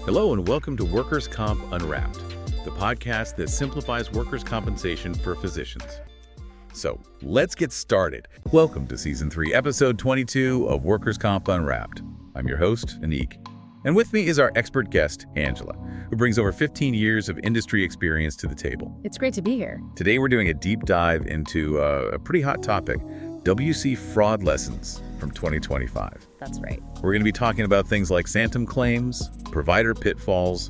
Hello and welcome to Workers' Comp Unwrapped, the podcast that simplifies workers' compensation for physicians. So, let's get started. Welcome to Season 3, Episode 22 of Workers' Comp Unwrapped. I'm your host, Anique. And with me is our expert guest, Angela, who brings over 15 years of industry experience to the table. It's great to be here. Today we're doing a deep dive into a pretty hot topic, WC fraud lessons from 2025. That's right. We're going to be talking about things like phantom claims, provider pitfalls,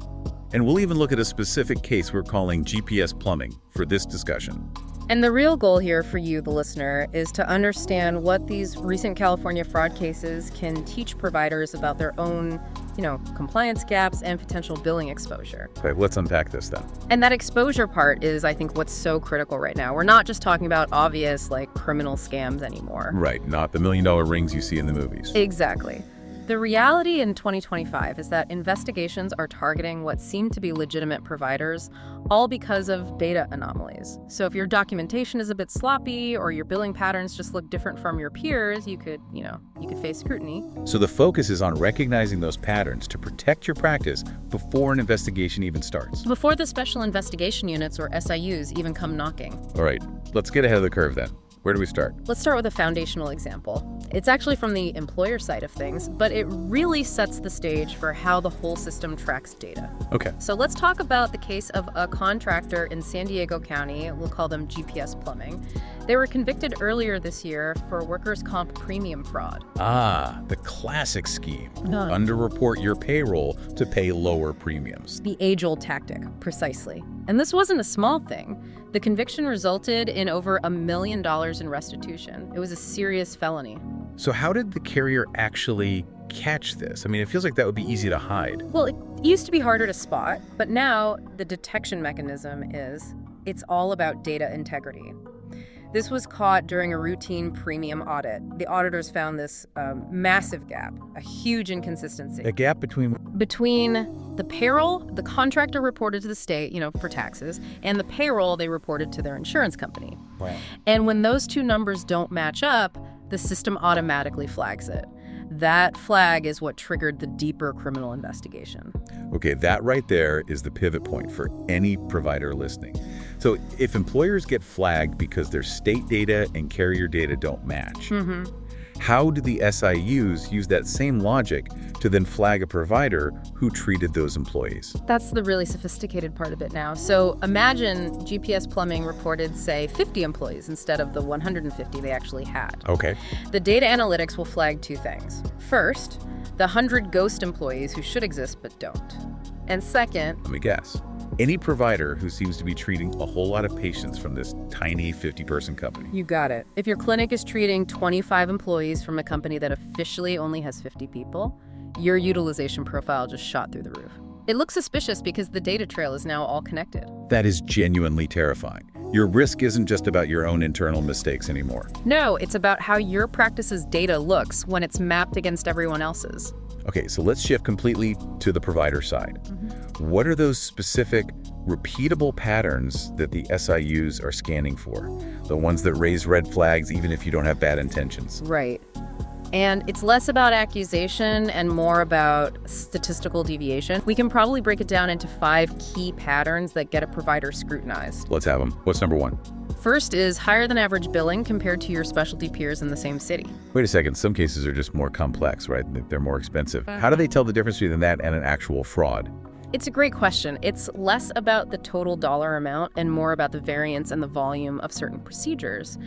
and we'll even look at a specific case we're calling GPS plumbing for this discussion. And the real goal here for you, the listener, is to understand what these recent California fraud cases can teach providers about their own, compliance gaps and potential billing exposure. Okay, let's unpack this then. And that exposure part is, I think, what's so critical right now. We're not just talking about obvious, criminal scams anymore. Right, not the $1 million rings you see in the movies. Exactly. The reality in 2025 is that investigations are targeting what seem to be legitimate providers, all because of data anomalies. So if your documentation is a bit sloppy or your billing patterns just look different from your peers, you could face scrutiny. So the focus is on recognizing those patterns to protect your practice before an investigation even starts. Before the Special Investigation Units, or SIUs, even come knocking. All right, let's get ahead of the curve then. Where do we start? Let's start with a foundational example. It's actually from the employer side of things, but it really sets the stage for how the whole system tracks data. Okay. So let's talk about the case of a contractor in San Diego County. We'll call them GPS Plumbing. They were convicted earlier this year for workers' comp premium fraud. Ah, the classic scheme. Underreport your payroll to pay lower premiums. The age-old tactic, precisely. And this wasn't a small thing. The conviction resulted in over $1 million in restitution. It was a serious felony. So how did the carrier actually catch this? I mean, it feels like that would be easy to hide. Well, it used to be harder to spot, but now the detection mechanism it's all about data integrity. This was caught during a routine premium audit. The auditors found this massive gap, a huge inconsistency. A gap between the payroll the contractor reported to the state, for taxes, and the payroll they reported to their insurance company. Wow. And when those two numbers don't match up, the system automatically flags it. That flag is what triggered the deeper criminal investigation. Okay, that right there is the pivot point for any provider listening. So if employers get flagged because their state data and carrier data don't match, how do the SIUs use that same logic to then flag a provider who treated those employees? That's the really sophisticated part of it now. So imagine GPS Plumbing reported, say, 50 employees instead of the 150 they actually had. Okay. The data analytics will flag two things. First, the 100 ghost employees who should exist but don't. And second, Let me guess. Any provider who seems to be treating a whole lot of patients from this tiny 50-person company. you got it. If your clinic is treating 25 employees from a company that officially only has 50 people, your utilization profile just shot through the roof. It looks suspicious because the data trail is now all connected. That is genuinely terrifying. Your risk isn't just about your own internal mistakes anymore. No, it's about how your practice's data looks when it's mapped against everyone else's. Okay, so let's shift completely to the provider side. What are those specific, repeatable patterns that the SIUs are scanning for? The ones that raise red flags even if you don't have bad intentions. Right. And it's less about accusation and more about statistical deviation. We can probably break it down into 5 key patterns that get a provider scrutinized. Let's have them. What's number 1? First is higher than average billing compared to your specialty peers in the same city. Wait a second. Some cases are just more complex, right? They're more expensive. How do they tell the difference between that and an actual fraud? It's a great question. It's less about the total dollar amount and more about the variance and the volume of certain procedures.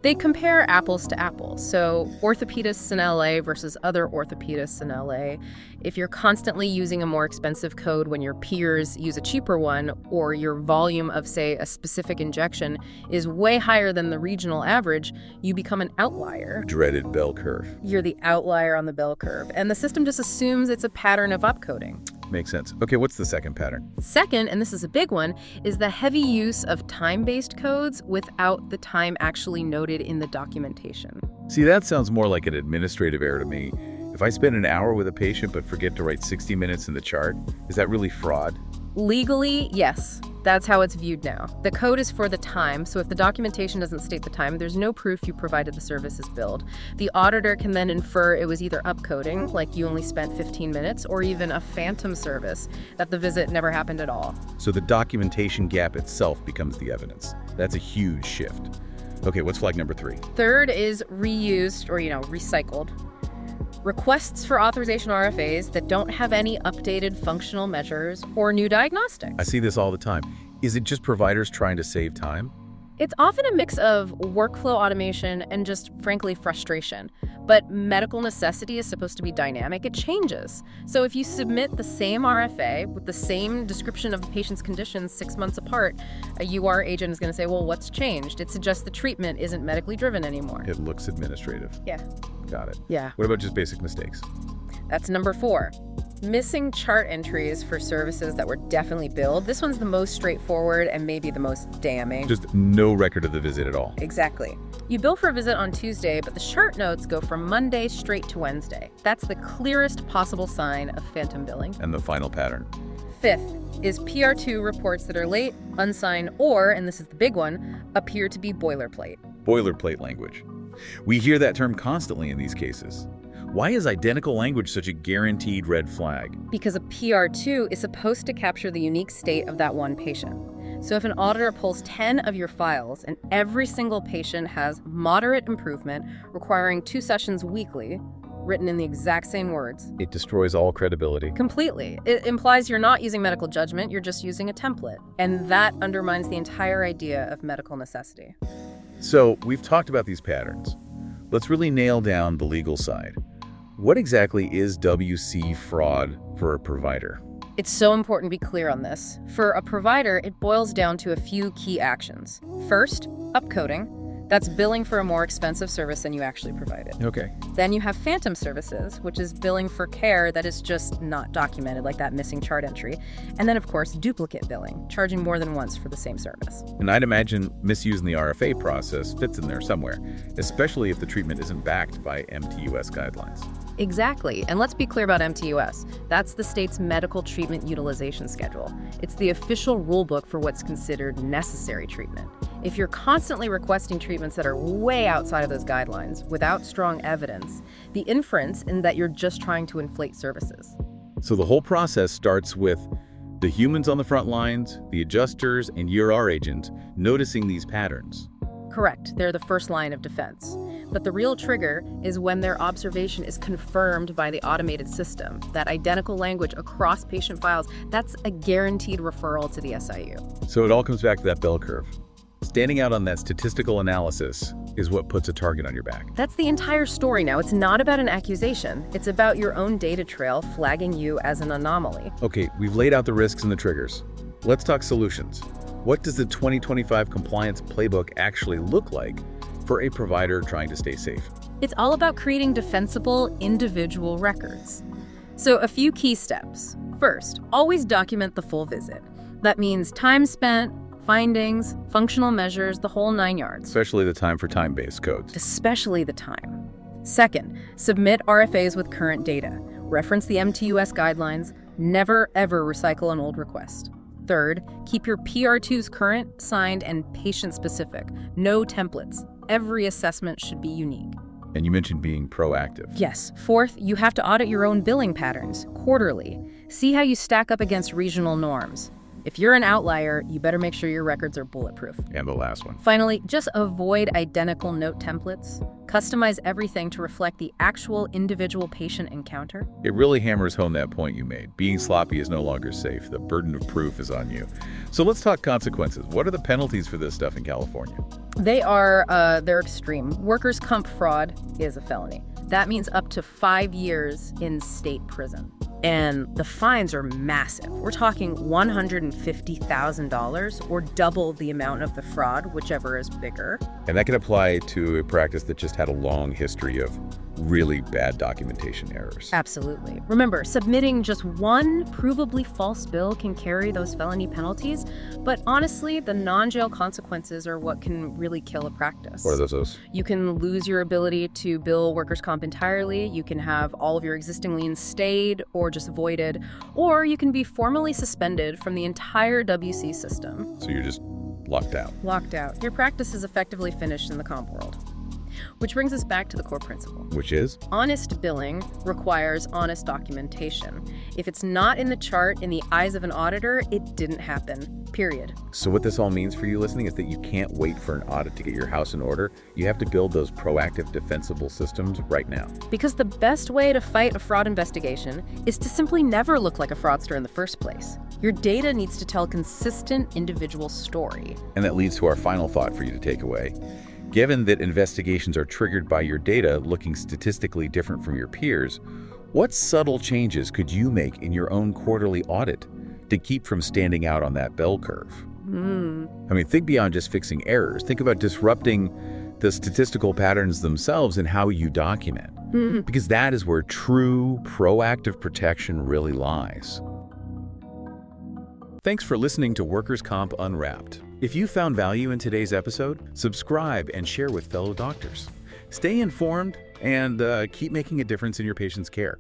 They compare apples to apples. So orthopedists in LA versus other orthopedists in LA. If you're constantly using a more expensive code when your peers use a cheaper one, or your volume of, say, a specific injection is way higher than the regional average, you become an outlier. Dreaded bell curve. You're the outlier on the bell curve. And the system just assumes it's a pattern of upcoding. Makes sense. Okay, what's the second pattern? Second, and this is a big one, is the heavy use of time-based codes without the time actually noted in the documentation. See, that sounds more like an administrative error to me. If I spend an hour with a patient but forget to write 60 minutes in the chart, is that really fraud? Legally, yes. That's how it's viewed now. The code is for the time, so if the documentation doesn't state the time, there's no proof you provided the service is billed. The auditor can then infer it was either upcoding, like you only spent 15 minutes, or even a phantom service, that the visit never happened at all. So the documentation gap itself becomes the evidence. That's a huge shift. Okay, what's flag number 3? Third is reused or, recycled. Requests for authorization RFAs that don't have any updated functional measures or new diagnostics. I see this all the time. Is it just providers trying to save time? It's often a mix of workflow automation and just, frankly, frustration. But medical necessity is supposed to be dynamic. It changes. So if you submit the same RFA with the same description of the patient's conditions 6 months apart, a UR agent is going to say, well, what's changed? It suggests the treatment isn't medically driven anymore. It looks administrative. Yeah. Got it. Yeah. What about just basic mistakes? That's number 4. Missing chart entries for services that were definitely billed. This one's the most straightforward and maybe the most damning. Just no record of the visit at all. Exactly. You bill for a visit on Tuesday, but the chart notes go from Monday straight to Wednesday. That's the clearest possible sign of phantom billing. And the final pattern. 5th is PR2 reports that are late, unsigned, or, and this is the big one, appear to be boilerplate. Boilerplate language. We hear that term constantly in these cases. Why is identical language such a guaranteed red flag? Because a PR2 is supposed to capture the unique state of that one patient. So if an auditor pulls 10 of your files and every single patient has moderate improvement requiring 2 sessions weekly, written in the exact same words, it destroys all credibility. Completely. It implies you're not using medical judgment, you're just using a template. And that undermines the entire idea of medical necessity. So we've talked about these patterns. Let's really nail down the legal side. What exactly is WC fraud for a provider? It's so important to be clear on this. For a provider, it boils down to a few key actions. First, upcoding. That's billing for a more expensive service than you actually provided. Okay. Then you have phantom services, which is billing for care that is just not documented, like that missing chart entry. And then, of course, duplicate billing, charging more than once for the same service. And I'd imagine misuse in the RFA process fits in there somewhere, especially if the treatment isn't backed by MTUS guidelines. Exactly. And let's be clear about MTUS. That's the state's medical treatment utilization schedule. It's the official rulebook for what's considered necessary treatment. If you're constantly requesting treatments that are way outside of those guidelines without strong evidence, the inference is that you're just trying to inflate services. So the whole process starts with the humans on the front lines, the adjusters, and UR agents noticing these patterns. Correct. They're the first line of defense. But the real trigger is when their observation is confirmed by the automated system. That identical language across patient files, that's a guaranteed referral to the SIU. So it all comes back to that bell curve. Standing out on that statistical analysis is what puts a target on your back. That's the entire story now. It's not about an accusation. It's about your own data trail flagging you as an anomaly. Okay, we've laid out the risks and the triggers. Let's talk solutions. What does the 2025 compliance playbook actually look like for a provider trying to stay safe? It's all about creating defensible individual records. So a few key steps. First, always document the full visit. That means time spent, findings, functional measures, the whole 9 yards. Especially the time for time-based codes. Especially the time. Second, submit RFAs with current data. Reference the MTUS guidelines. Never, ever recycle an old request. Third, keep your PR2s current, signed, and patient-specific. No templates. Every assessment should be unique. And you mentioned being proactive. Yes. Fourth, you have to audit your own billing patterns quarterly. See how you stack up against regional norms. If you're an outlier, you better make sure your records are bulletproof. And the last one. Finally, just avoid identical note templates. Customize everything to reflect the actual individual patient encounter. It really hammers home that point you made. Being sloppy is no longer safe. The burden of proof is on you. So let's talk consequences. What are the penalties for this stuff in California? They're extreme. Workers' comp fraud is a felony. That means up to 5 years in state prison. And the fines are massive. We're talking $150,000 or double the amount of the fraud, whichever is bigger. And that can apply to a practice that just had a long history of really bad documentation errors. Absolutely. Remember, submitting just one provably false bill can carry those felony penalties, but honestly, the non-jail consequences are what can really kill a practice. What are those? You can lose your ability to bill workers' comp entirely, you can have all of your existing liens stayed or just voided, or you can be formally suspended from the entire WC system. So you're just locked out. Locked out. Your practice is effectively finished in the comp world. Which brings us back to the core principle. Which is? Honest billing requires honest documentation. If it's not in the chart in the eyes of an auditor, it didn't happen, period. So what this all means for you listening is that you can't wait for an audit to get your house in order. You have to build those proactive, defensible systems right now. Because the best way to fight a fraud investigation is to simply never look like a fraudster in the first place. Your data needs to tell a consistent individual story. And that leads to our final thought for you to take away. Given that investigations are triggered by your data looking statistically different from your peers, what subtle changes could you make in your own quarterly audit to keep from standing out on that bell curve? I mean, think beyond just fixing errors. Think about disrupting the statistical patterns themselves and how you document. Because that is where true proactive protection really lies. Thanks for listening to Workers' Comp Unwrapped. If you found value in today's episode, subscribe and share with fellow doctors. Stay informed and keep making a difference in your patients' care.